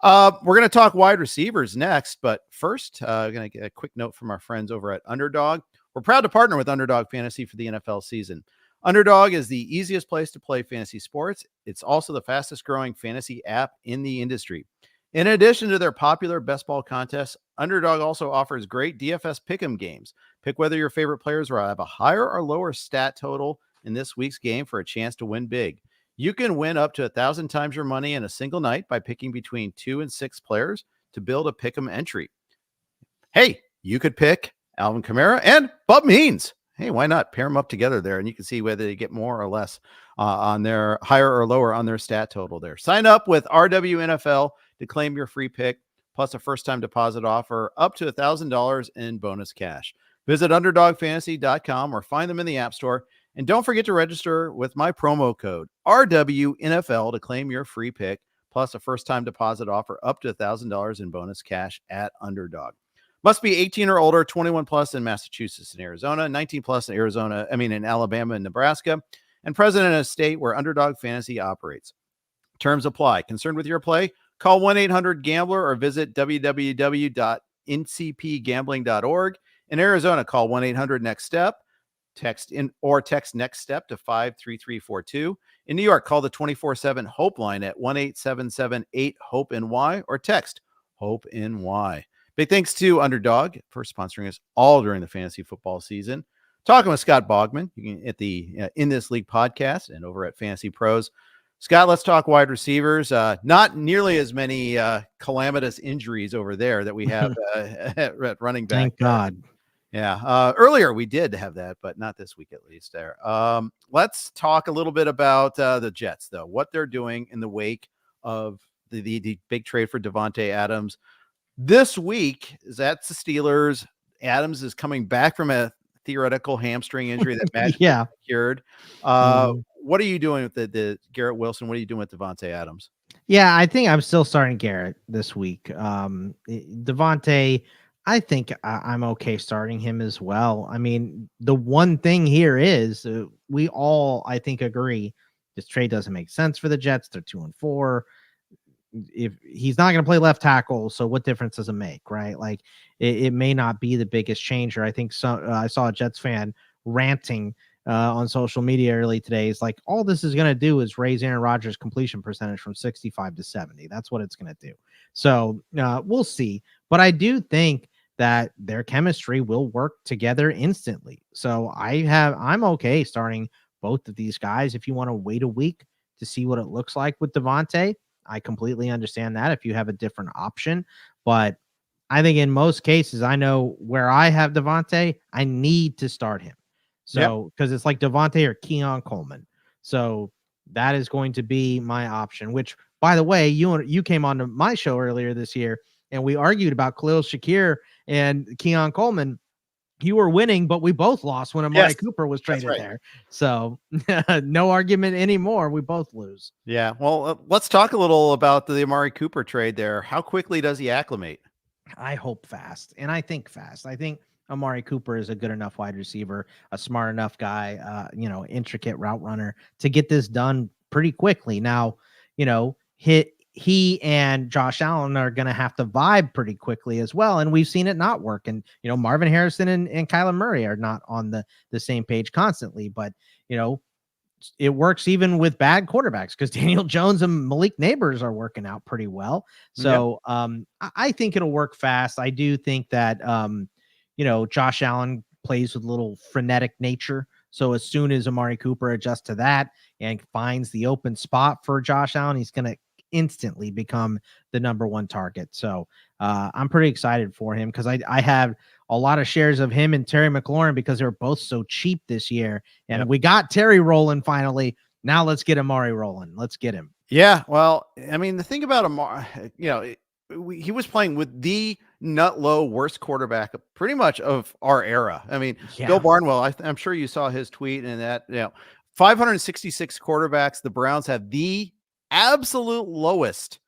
We're going to talk wide receivers next, but first, going to get a quick note from our friends over at Underdog. We're proud to partner with Underdog Fantasy for the NFL season. Underdog is the easiest place to play fantasy sports. It's also the fastest growing fantasy app in the industry. In addition to their popular best ball contests, Underdog also offers great DFS pick'em games. Pick whether your favorite players will have a higher or lower stat total in this week's game for a chance to win big. You can win up to 1,000 times your money in a single night by picking between 2 and 6 players to build a pick'em entry. Hey, you could pick Alvin Kamara and Bub Means. Hey, why not pair them up together there? And you can see whether they get more or less on their higher or lower on their stat total there. Sign up with RWNFL to claim your free pick, plus a first-time deposit offer up to $1,000 in bonus cash. Visit UnderdogFantasy.com or find them in the App Store. And don't forget to register with my promo code RWNFL to claim your free pick, plus a first-time deposit offer up to $1,000 in bonus cash at Underdog. Must be 18 or older, 21 plus in Massachusetts and Arizona, 19 plus in in Alabama and Nebraska, and present in a state where Underdog Fantasy operates. Terms apply. Concerned with your play? Call 1-800-GAMBLER or visit www.ncpgambling.org. In Arizona, call 1-800-NEXT-STEP. Text NEXT STEP to 53342. In New York, call the 24/7 Hope line at 1-877-8-HOPE-NY or text HOPE-NY. Big thanks to Underdog for sponsoring us all during the fantasy football season. Talking with Scott Bogman, you can at the In This League podcast and over at Fantasy Pros. Scott, let's talk wide receivers. Not nearly as many calamitous injuries over there that we have at running back. Thank God. Yeah. Earlier we did have that, but not this week at least there. Let's talk a little bit about the Jets, though, what they're doing in the wake of the big trade for Davante Adams. This week, that's the Steelers. Adams is coming back from a theoretical hamstring injury that magically cured. What are you doing with the Garrett Wilson? What are you doing with Davante Adams? Yeah, I think I'm still starting Garrett this week. Davante, I think I'm okay starting him as well. I mean, the one thing here is we all, I think, agree this trade doesn't make sense for the Jets. They're 2-4. If he's not going to play left tackle, so what difference does it make, right? Like it may not be the biggest changer. I think I saw a Jets fan ranting on social media early today. It's like all this is going to do is raise Aaron Rodgers' completion percentage from 65 to 70. That's what it's going to do. So we'll see. But I do think that their chemistry will work together instantly. So I'm okay starting both of these guys. If you want to wait a week to see what it looks like with Davante, I completely understand that if you have a different option. But I think in most cases, I know where I have Davante, I need to start him. So because it's like Davante or Keon Coleman. So that is going to be my option, which, by the way, you came on to my show earlier this year and we argued about Khalil Shakir and Keon Coleman. You were winning, but we both lost when Amari Cooper was traded there. So no argument anymore. We both lose. Yeah. Well, let's talk a little about the Amari Cooper trade there. How quickly does he acclimate? I hope fast. And I think fast. I think Amari Cooper is a good enough wide receiver, a smart enough guy, intricate route runner to get this done pretty quickly. Now, he he and Josh Allen are going to have to vibe pretty quickly as well. And we've seen it not work. And, Marvin Harrison and Kyler Murray are not on the same page constantly, but, it works even with bad quarterbacks because Daniel Jones and Malik Neighbors are working out pretty well. So I think it'll work fast. I do think that, Josh Allen plays with a little frenetic nature. So as soon as Amari Cooper adjusts to that and finds the open spot for Josh Allen, he's going to instantly become the number one target. So I'm pretty excited for him because I have a lot of shares of him and Terry McLaurin because they're both so cheap this year. And we got Terry rolling finally. Now let's get Amari rolling. Let's get him. Yeah. Well, I mean, the thing about Amari, he was playing with the nut low worst quarterback pretty much of our era. I mean, Bill Barnwell, I'm sure you saw his tweet and that, 566 quarterbacks. The Browns have the absolute lowest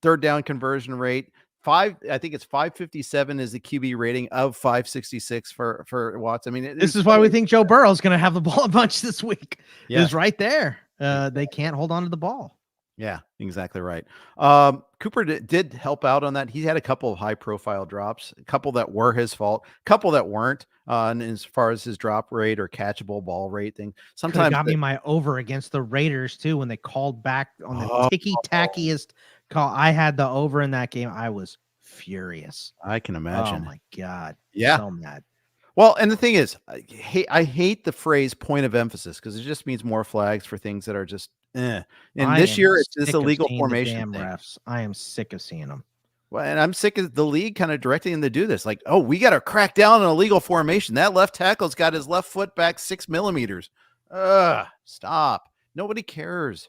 third down conversion rate. I think it's 557 is the QB rating of 566 for Watts. I mean, this is why we think Joe Burrow is going to have the ball a bunch this week. Yeah. It's right there. They can't hold on to the ball. Yeah, exactly right. Cooper did help out on that. He had a couple of high profile drops, a couple that were his fault, a couple that weren't. And as far as his drop rate or catchable ball rate thing, sometimes got me my over against the Raiders too when they called back on the ticky tackiest call. I had the over in that game. I was furious. I can imagine. Oh my God. Yeah. So mad. Well, and the thing is, I hate the phrase point of emphasis because it just means more flags for things that are just And this year it's this illegal formation thing. Refs. I am sick of seeing them. Well, and I'm sick of the league kind of directing them to do this. Like, oh, we got to crack down on illegal formation. That left tackle's got his left foot back 6 millimeters. Stop. Nobody cares.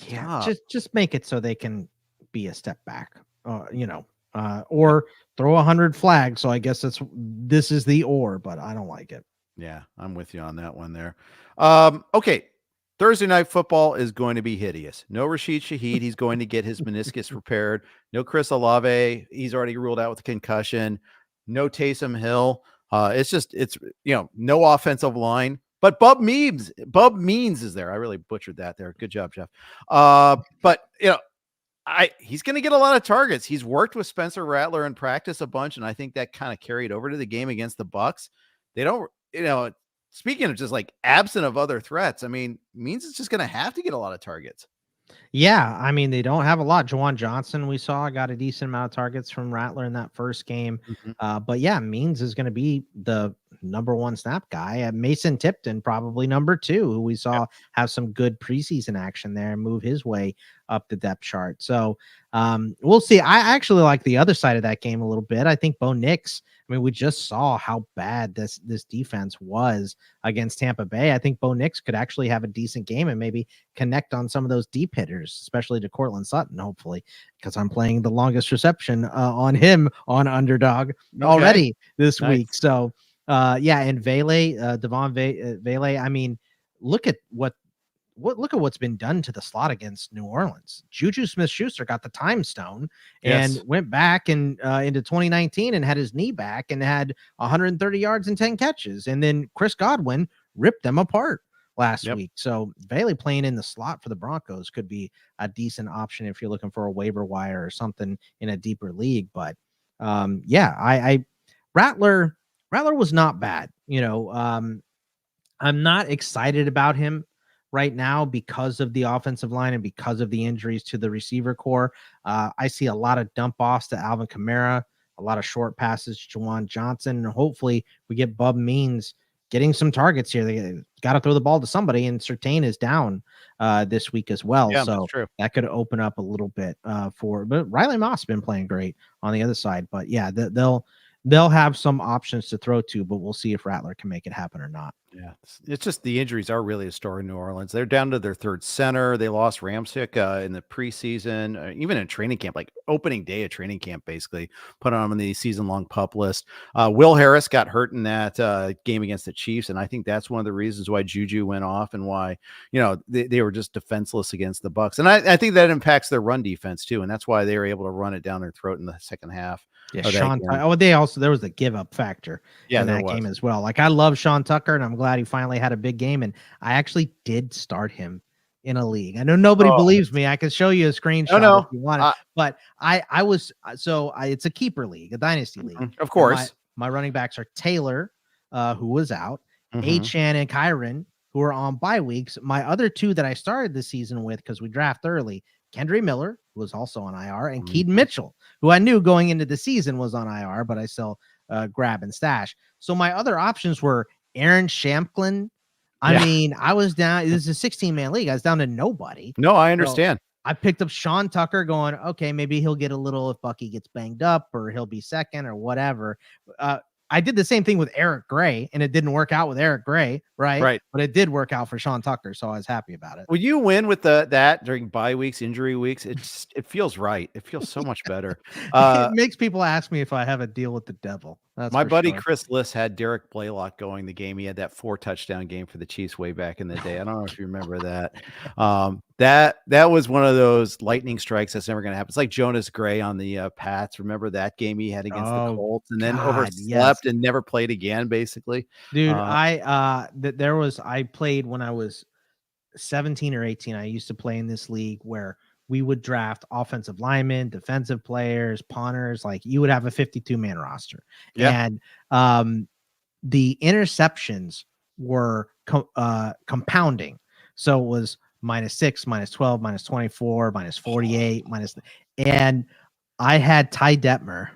Yeah, just make it so they can be a step back. Or throw 100 flags. So I guess this is the but I don't like it. Yeah, I'm with you on that one there. Okay. Thursday night football is going to be hideous. No Rashid Shaheed. He's going to get his meniscus repaired. No Chris Olave. He's already ruled out with a concussion. No Taysom Hill. It's no offensive line, but Bub Means is there. I really butchered that there. Good job, Jeff. But he's going to get a lot of targets. He's worked with Spencer Rattler in practice a bunch. And I think that kind of carried over to the game against the Bucs. They don't, speaking of just like absent of other threats, I mean, Means it's just going to have to get a lot of targets. Yeah, I mean, they don't have a lot. Juwan Johnson, we saw, got a decent amount of targets from Rattler in that first game. But yeah, Means is going to be the number one snap guy. Mason Tipton, probably number two, who we saw have some good preseason action there and move his way up the depth chart. So we'll see. I actually like the other side of that game a little bit. I think Bo Nix, we just saw how bad this defense was against Tampa Bay. I think Bo Nix could actually have a decent game and maybe connect on some of those deep hitters, especially to Cortland Sutton, hopefully, because I'm playing the longest reception on him on Underdog already this week. So, and Vele, Devon Vele, I mean, look at what's been done to the slot against New Orleans. JuJu Smith-Schuster got the time stone and went back and into 2019 and had his knee back and had 130 yards and 10 catches. And then Chris Godwin ripped them apart last week. So Bailey playing in the slot for the Broncos could be a decent option if you're looking for a waiver wire or something in a deeper league. But Rattler was not bad. I'm not excited about him right now because of the offensive line and because of the injuries to the receiver core. I see a lot of dump offs to Alvin Kamara, a lot of short passes to Juwan Johnson, and hopefully we get Bub Means getting some targets here. They got to throw the ball to somebody, and Surtain is down this week as well. Yeah, so that's true. That could open up a little bit but Riley Moss has been playing great on the other side. But yeah, they'll have some options to throw to, but we'll see if Rattler can make it happen or not. Yeah, it's just the injuries are really a story in New Orleans. They're down to their third center. They lost Ramczyk in the preseason, even in training camp, like opening day of training camp, basically put on the season-long PUP list. Will Harris got hurt in that game against the Chiefs, and I think that's one of the reasons why JuJu went off and why they were just defenseless against the Bucs. And I think that impacts their run defense too, and that's why they were able to run it down their throat in the second half. Yeah, there was the give up factor in that game as well. Like, I love Sean Tucker, and I'm glad he finally had a big game. And I actually did start him in a league. I know nobody believes me. I can show you a screenshot if you want it. But it's a keeper league, a dynasty league. Of course. My running backs are Taylor, who was out, Achan and Kyron, who are on bye weeks. My other two that I started this season with, because we draft early, Kendry Miller, who was also on IR, and Keaton Mitchell, who I knew going into the season was on IR, but I still grab and stash. So my other options were Aaron Shamklin. I mean, I was down. This is a 16-man league. I was down to nobody. No, I understand. So I picked up Sean Tucker going, okay, maybe he'll get a little if Bucky gets banged up or he'll be second or whatever. I did the same thing with Eric Gray, and it didn't work out with Eric Gray, right? Right. But it did work out for Sean Tucker, so I was happy about it. Will you win with that during bye weeks, injury weeks? It feels right. It feels so much better. It makes people ask me if I have a deal with the devil. That's my buddy Chris Liss had Derek Blaylock going the game. He had that 4-touchdown game for the Chiefs way back in the day. I don't know if you remember that. That was one of those lightning strikes that's never going to happen. It's like Jonas Gray on the Pats. Remember that game he had against the Colts, and then overslept and never played again, basically. Dude, I played when I was 17 or 18. I used to play in this league where we would draft offensive linemen, defensive players, punters. Like you would have a 52-man roster. Yeah. And the interceptions were compounding. So it was -6, -12, -24, -48, and I had Ty Detmer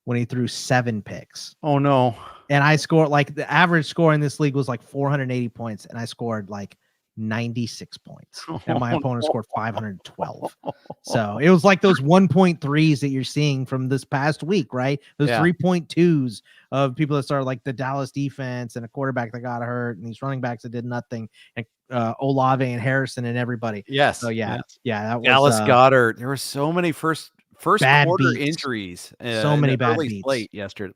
when he threw 7 picks. Oh no. And I scored, like, the average score in this league was like 480 points, and I scored like 96 points, and my opponent scored 512. So it was like those 1.3s that you're seeing from this past week, right? Those 3.2s of people that started, like the Dallas defense and a quarterback that got hurt and these running backs that did nothing, and Olave and Harrison and everybody. Yes. So that was Dallas Goedert. There were so many first quarter beats. Injuries. So many bad beats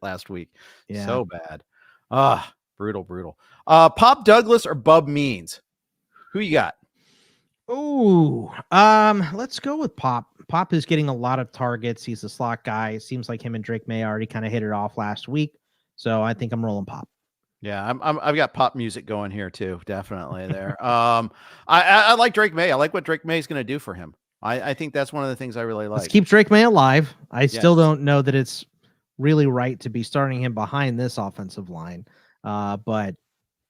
last week. Yeah. So bad. Brutal. Pop Douglas or Bub Means? Who you got? Ooh, let's go with Pop. Pop is getting a lot of targets. He's a slot guy. It seems like him and Drake May already kind of hit it off last week. So I think I'm rolling Pop. Yeah, I've got pop music going here too. Definitely there. I like Drake May. I like what Drake May is going to do for him. I think that's one of the things I really like. Let's keep Drake May alive. I still don't know that it's really right to be starting him behind this offensive line. But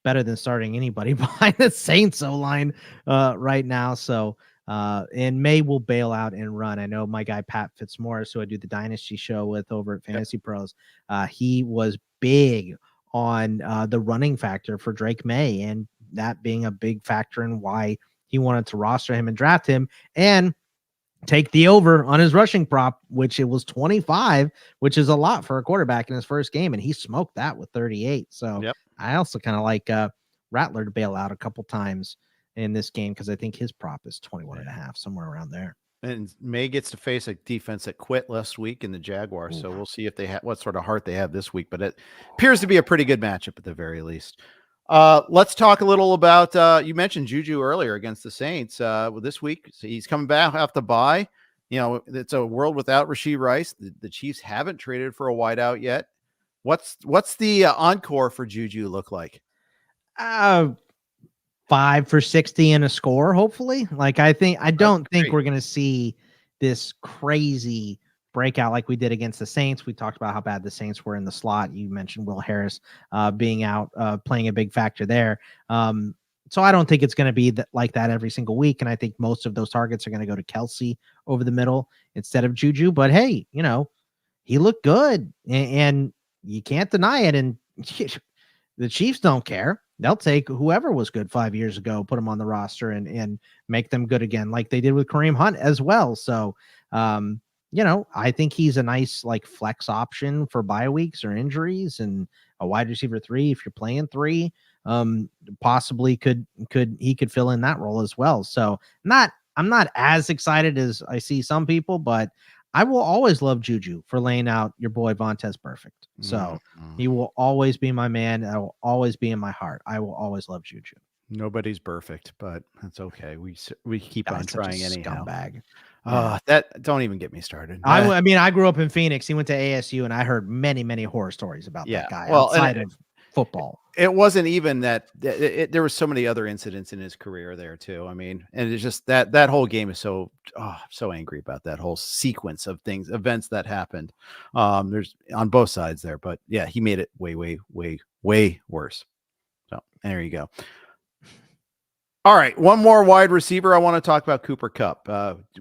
better than starting anybody behind the Saints O-line right now. So, and May will bail out and run. I know my guy, Pat Fitzmaurice, who I do the Dynasty show with over at Fantasy Pros, he was big on the running factor for Drake May, and that being a big factor in why he wanted to roster him and draft him and take the over on his rushing prop, which it was 25, which is a lot for a quarterback in his first game. And he smoked that with 38. So I also kind of like Rattler to bail out a couple times in this game, because I think his prop is 21.5, somewhere around there. And May gets to face a defense that quit last week in the Jaguars. So we'll see if they have what sort of heart they have this week, but it appears to be a pretty good matchup at the very least. Let's talk a little about, you mentioned JuJu earlier against the Saints this week. So he's coming back off the bye. You know, it's a world without Rashee Rice. The Chiefs haven't traded for a wideout yet. What's the encore for JuJu look like? 5 for 60 and a score, hopefully. Like, I don't think we're going to see this crazy breakout like we did against the Saints. We talked about how bad the Saints were in the slot. You mentioned Will Harris being out, playing a big factor there. So I don't think it's going to be like that every single week. And I think most of those targets are going to go to Kelsey over the middle instead of JuJu. But hey, you know, he looked good, and you can't deny it. And the Chiefs don't care. They'll take whoever was good 5 years ago, put them on the roster and make them good again, like they did with Kareem Hunt as well. So, you know, I think he's a nice like flex option for bye weeks or injuries, and a wide receiver 3 if you're playing 3. Possibly could fill in that role as well. So I'm not as excited as I see some people, but I will always love JuJu for laying out your boy Vontaze Perfect. So he will always be my man. I will always be in my heart. I will always love JuJu. Nobody's perfect, but that's okay. We keep on trying anyhow. Scumbag. That don't even get me started. I mean, I grew up in Phoenix. He went to ASU, and I heard many horror stories about that guy. Well, football. It wasn't even that. There were so many other incidents in his career there too. I mean, and it's just that whole game is so so angry about that whole sequence of events that happened. There's on both sides there, but yeah, he made it way worse. So there you go. All right, one more wide receiver I want to talk about, Cooper Kupp.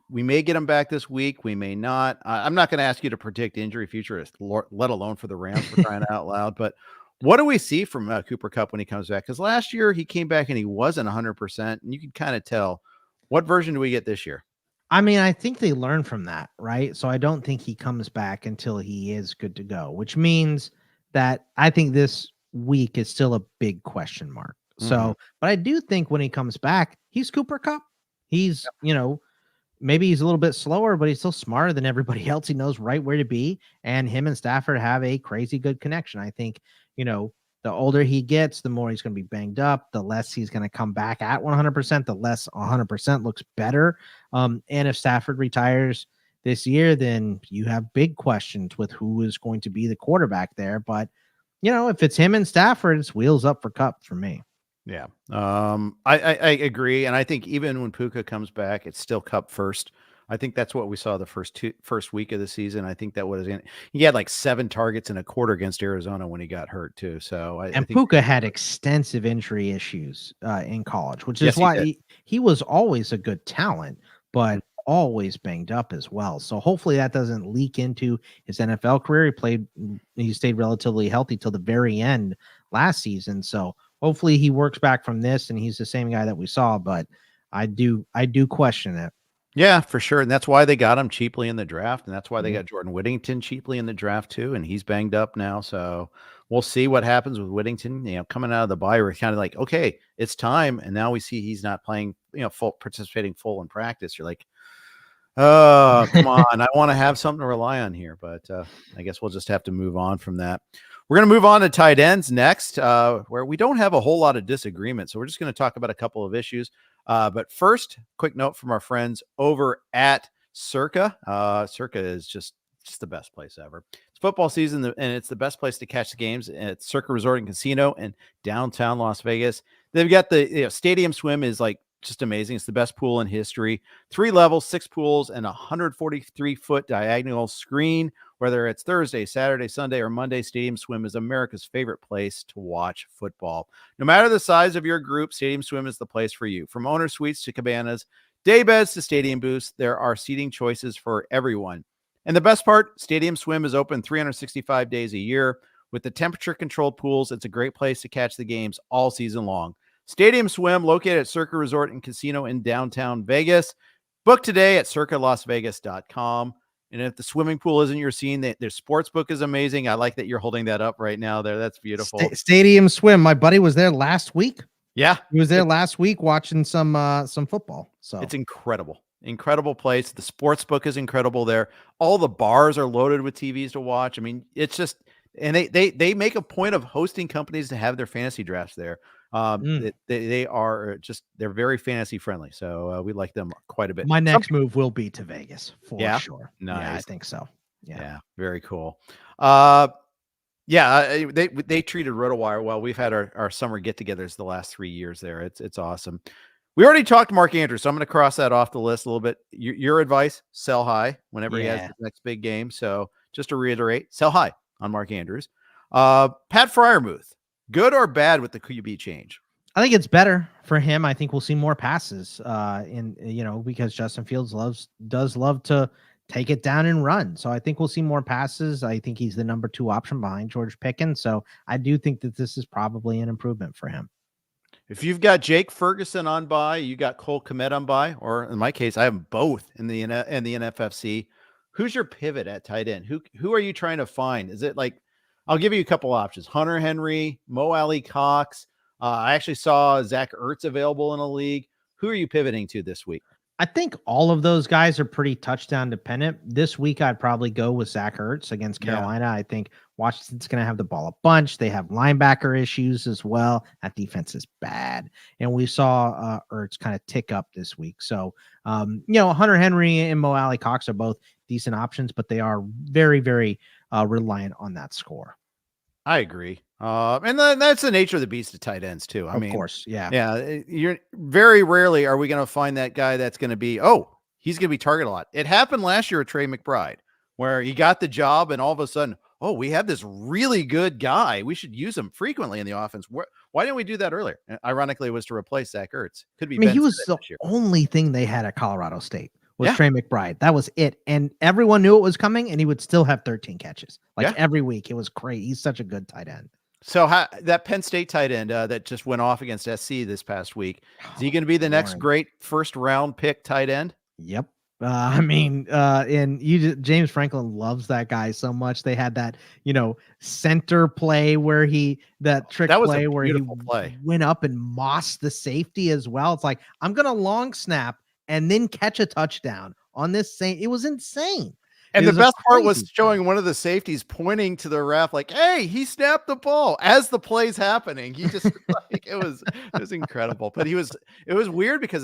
We may get him back this week. We may not. I'm not going to ask you to predict injury future, let alone for the Rams, for crying out loud. But what do we see from Cooper Kupp when he comes back? Because last year he came back and he wasn't 100%, and you could kind of tell. What version do we get this year? I mean, I think they learn from that, right? So I don't think he comes back until he is good to go, which means that I think this week is still a big question mark. So, but I do think when he comes back, he's Cooper Kupp. He's, maybe he's a little bit slower, but he's still smarter than everybody else. He knows right where to be. And him and Stafford have a crazy good connection. I think, the older he gets, the more he's going to be banged up, the less he's going to come back at 100%, the less 100% looks better. And if Stafford retires this year, then you have big questions with who is going to be the quarterback there. But, if it's him and Stafford, it's wheels up for Kupp for me. Yeah. I agree. And I think even when Puka comes back, it's still Kupp first. I think that's what we saw the first week of the season. I think that he had like 7 targets in a quarter against Arizona when he got hurt too. So I think Puka had extensive injury issues in college, which is why he was always a good talent, but always banged up as well. So hopefully that doesn't leak into his NFL career. He stayed relatively healthy till the very end last season. So hopefully he works back from this and he's the same guy that we saw, but I do question it. Yeah, for sure. And that's why they got him cheaply in the draft. And that's why they got Jordan Whittington cheaply in the draft too. And he's banged up now. So we'll see what happens with Whittington, coming out of the bye. We're kind of like, okay, it's time. And now we see he's not playing, participating full in practice. You're like, oh, come on. I want to have something to rely on here, but I guess we'll just have to move on from that. We're going to move on to tight ends next, where we don't have a whole lot of disagreement. So we're just going to talk about a couple of issues. But first, quick note from our friends over at Circa. Circa is just the best place ever. It's football season, and it's the best place to catch the games at Circa Resort and Casino in downtown Las Vegas. They've got the stadium swim is like just amazing. It's the best pool in history. 3 levels, 6 pools, and 143-foot diagonal screen. Whether it's Thursday, Saturday, Sunday, or Monday, Stadium Swim is America's favorite place to watch football. No matter the size of your group, Stadium Swim is the place for you. From owner suites to cabanas, day beds to stadium booths, there are seating choices for everyone. And the best part, Stadium Swim is open 365 days a year. With the temperature-controlled pools, it's a great place to catch the games all season long. Stadium Swim, located at Circa Resort and Casino in downtown Vegas. Book today at circalasvegas.com. And if the swimming pool isn't your scene, their sports book is amazing. I like that you're holding that up right now there. That's beautiful. Stadium Swim. My buddy was there last week. Yeah. He was there last week watching some football. So it's incredible. Incredible place. The sports book is incredible there. All the bars are loaded with TVs to watch. I mean, it's just, and they make a point of hosting companies to have their fantasy drafts there. They are just, they're very fantasy friendly. So we like them quite a bit. My next move will be to Vegas for sure. Nice. Yeah, I think so. Yeah. Very cool. They treated RotoWire well. We've had our summer get-togethers the last 3 years there. It's awesome. We already talked to Mark Andrews, so I'm going to cross that off the list a little bit. Your advice, sell high whenever he has his next big game. So just to reiterate, sell high on Mark Andrews. Pat Freiermuth, good or bad with the QB change? I think it's better for him. I think we'll see more passes because Justin Fields does love to take it down and run. So I think we'll see more passes. I think he's the number 2 option behind George Pickens. So I do think that this is probably an improvement for him. If you've got Jake Ferguson on bye, you got Cole Kmet on bye, or in my case, I have both in the NFFC. Who's your pivot at tight end? Who are you trying to find? Is it like, I'll give you a couple options: Hunter Henry, Mo Alley Cox. I actually saw Zach Ertz available in a league. Who are you pivoting to this week? I think all of those guys are pretty touchdown dependent. This week, I'd probably go with Zach Ertz against Carolina. I think Washington's going to have the ball a bunch. They have linebacker issues as well. That defense is bad. And we saw Ertz kind of tick up this week. So, Hunter Henry and Mo Alley Cox are both decent options, but they are very, very reliant on that score. I agree. And then that's the nature of the beast of tight ends too. I Of mean, course, yeah. you're very rarely are we going to find that guy that's going to be, he's going to be targeted a lot. It happened last year with Trey McBride, where he got the job and all of a sudden, we have this really good guy. We should use him frequently in the offense. Why didn't we do that earlier? And ironically, it was to replace Zach Ertz. Could be. I mean, Ben he was Simmons the this year. only thing they had at Colorado State was Yeah. Trey McBride. That was it. And everyone knew it was coming, and he would still have 13 catches. Every week. It was great. He's such a good tight end. So that Penn State tight end that just went off against SC this past week, is he going to be the next great first round pick tight end? Yep. James Franklin loves that guy so much. They had that, center play where trick play where he went up and mossed the safety as well. It's like, I'm going to long snap and then catch a touchdown on this same. It was insane. And the best part was showing one of the safeties pointing to the ref like, hey, he snapped the ball as the play's happening. He just it was incredible. But it was weird because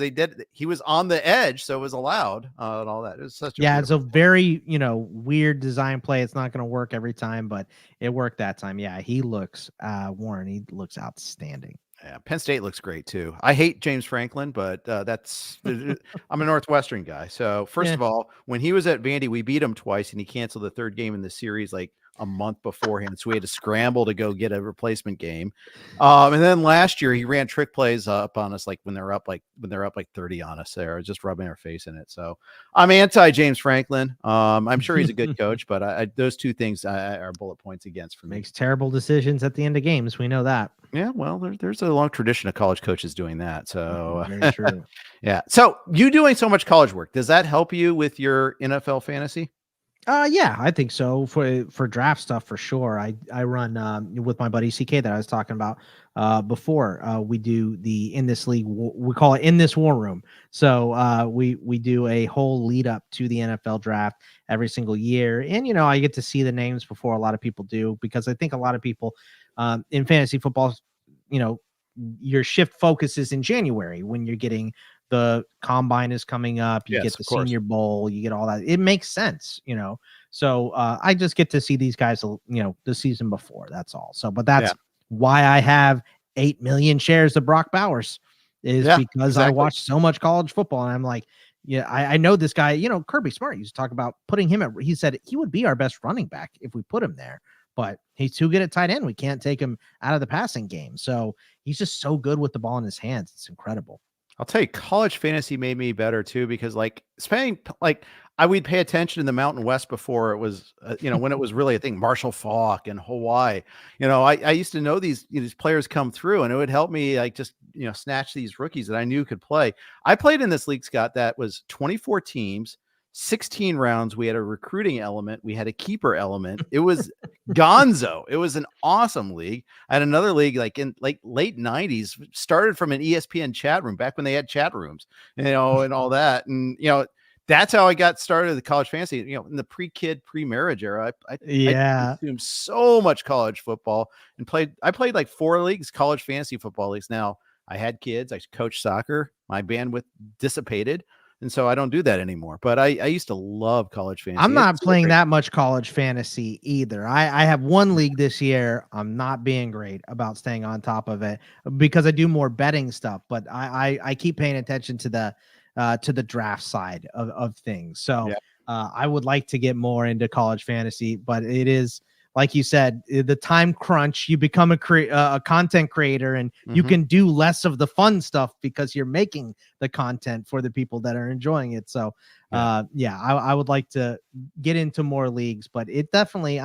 he was on the edge, so it was allowed and all that. It was it's a very, weird design play. It's not going to work every time, but it worked that time. Yeah, he looks Warren, he looks outstanding. Yeah, Penn State looks great too. I hate James Franklin, but I'm a Northwestern guy. So first of all, when he was at Vandy, we beat him twice, and he canceled the third game in the series like a month beforehand. So we had to scramble to go get a replacement game. And then last year he ran trick plays up on us, like when they're up like 30 on us there, just rubbing our face in it. So I'm anti James Franklin. I'm sure he's a good coach, but those two things are bullet points against for me. Makes terrible decisions at the end of games. We know that. Yeah, well, there's a long tradition of college coaches doing that. So very true. Yeah. So you doing so much college work, does that help you with your NFL fantasy? Yeah, I think so for draft stuff for sure. I run with my buddy CK that I was talking about before. We do in this league, we call it In This War Room. So we do a whole lead up to the NFL draft every single year, and I get to see the names before a lot of people do, because I think a lot of people in fantasy football, your shift focuses in January when you're getting the combine is coming up, you get the Senior Bowl, you get all that. It makes sense, So I just get to see these guys, the season before. That's all. So, but that's why I have 8 million shares of Brock Bowers is because I watched so much college football, and I'm like, I know this guy. Kirby Smart used to talk about putting him he said he would be our best running back if we put him there. But he's too good at tight end. We can't take him out of the passing game. So he's just so good with the ball in his hands. It's incredible. I'll tell you, college fantasy made me better too, because we'd pay attention in the Mountain West before it was, when it was really a thing. Marshall Faulk and Hawaii. I used to know these players come through, and it would help me snatch these rookies that I knew could play. I played in this league, Scott, that was 24 teams. 16 rounds. We had a recruiting element. We had a keeper element. It was gonzo. It was an awesome league. I had another league in late 90s, started from an ESPN chat room back when they had chat rooms, and all that. And, that's how I got started the college fantasy, in the pre-kid, pre-marriage era. I consumed so much college football and I played like 4 leagues, college fantasy football leagues. Now I had kids, I coached soccer, my bandwidth dissipated. And so I don't do that anymore. But I used to love college fantasy. I'm not playing that much college fantasy either. I have one league this year. I'm not being great about staying on top of it because I do more betting stuff. But I keep paying attention to the draft side of things. So I would like to get more into college fantasy, but it is, like you said, the time crunch. You become a content creator, and you can do less of the fun stuff because you're making the content for the people that are enjoying it. So, I would like to get into more leagues, but it definitely,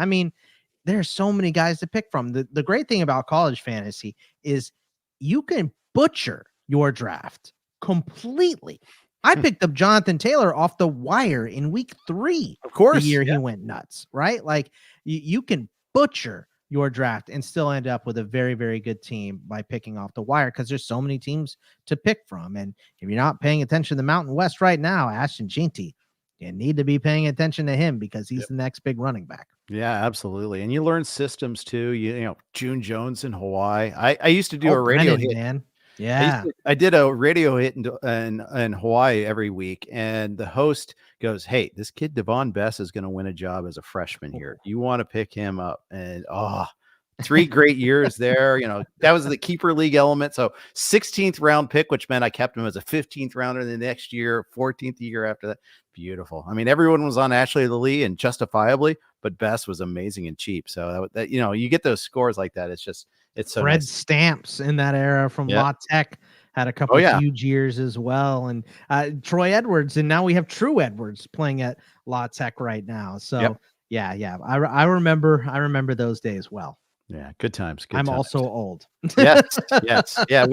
there's so many guys to pick from. The great thing about college fantasy is you can butcher your draft completely. I picked up Jonathan Taylor off the wire in week 3. Of course, the year he went nuts, right? Like you can butcher your draft and still end up with a very, very good team by picking off the wire, because there's so many teams to pick from. And if you're not paying attention to the Mountain West right now, Ashton Jeanty, you need to be paying attention to him because he's the next big running back. Yeah, absolutely. And you learn systems too. June Jones in Hawaii. I used to do a radio hit, man. Yeah, I did a radio hit in Hawaii every week, and the host goes, "Hey, this kid Devon Bess is going to win a job as a freshman here. You want to pick him up?" And 3 great years there. That was the keeper league element. So 16th round pick, which meant I kept him as a 15th rounder the next year, 14th year after that. Beautiful. I mean, everyone was on Ashley Lee, and justifiably, but Best was amazing and cheap. So that you get those scores like that. It's so Fred nice. Stamps in that era from La Tech had a couple of huge years as well. And Troy Edwards, and now we have True Edwards playing at La Tech right now. So I remember those days well. Yeah, good times. I'm also old. Yes. Yeah,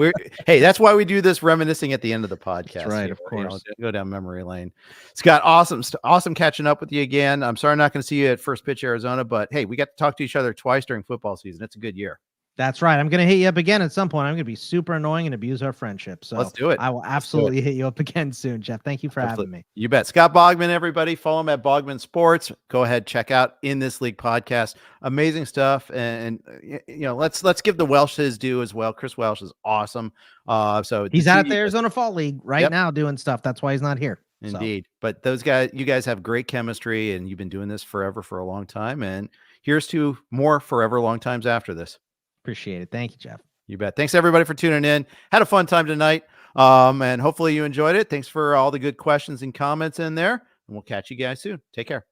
that's why we do this reminiscing at the end of the podcast. That's right, of course. Go down memory lane. Scott, awesome catching up with you again. I'm sorry I'm not going to see you at First Pitch Arizona, but hey, we got to talk to each other twice during football season. It's a good year. That's right. I'm going to hit you up again at some point. I'm going to be super annoying and abuse our friendship. So let's do it. I will absolutely hit you up again soon, Jeff. Thank you for having me. You bet. Scott Bogman, everybody. Follow him at Bogman Sports. Go ahead, check out In This League podcast. Amazing stuff. And let's give the Welsh his due as well. Chris Welsh is awesome. So he's out at the Arizona Fall League right now doing stuff. That's why he's not here. Indeed. But you guys have great chemistry, and you've been doing this forever for a long time. And here's to more forever long times after this. Appreciate it. Thank you, Jeff. You bet. Thanks everybody for tuning in. Had a fun time tonight. And hopefully you enjoyed it. Thanks for all the good questions and comments in there. And we'll catch you guys soon. Take care.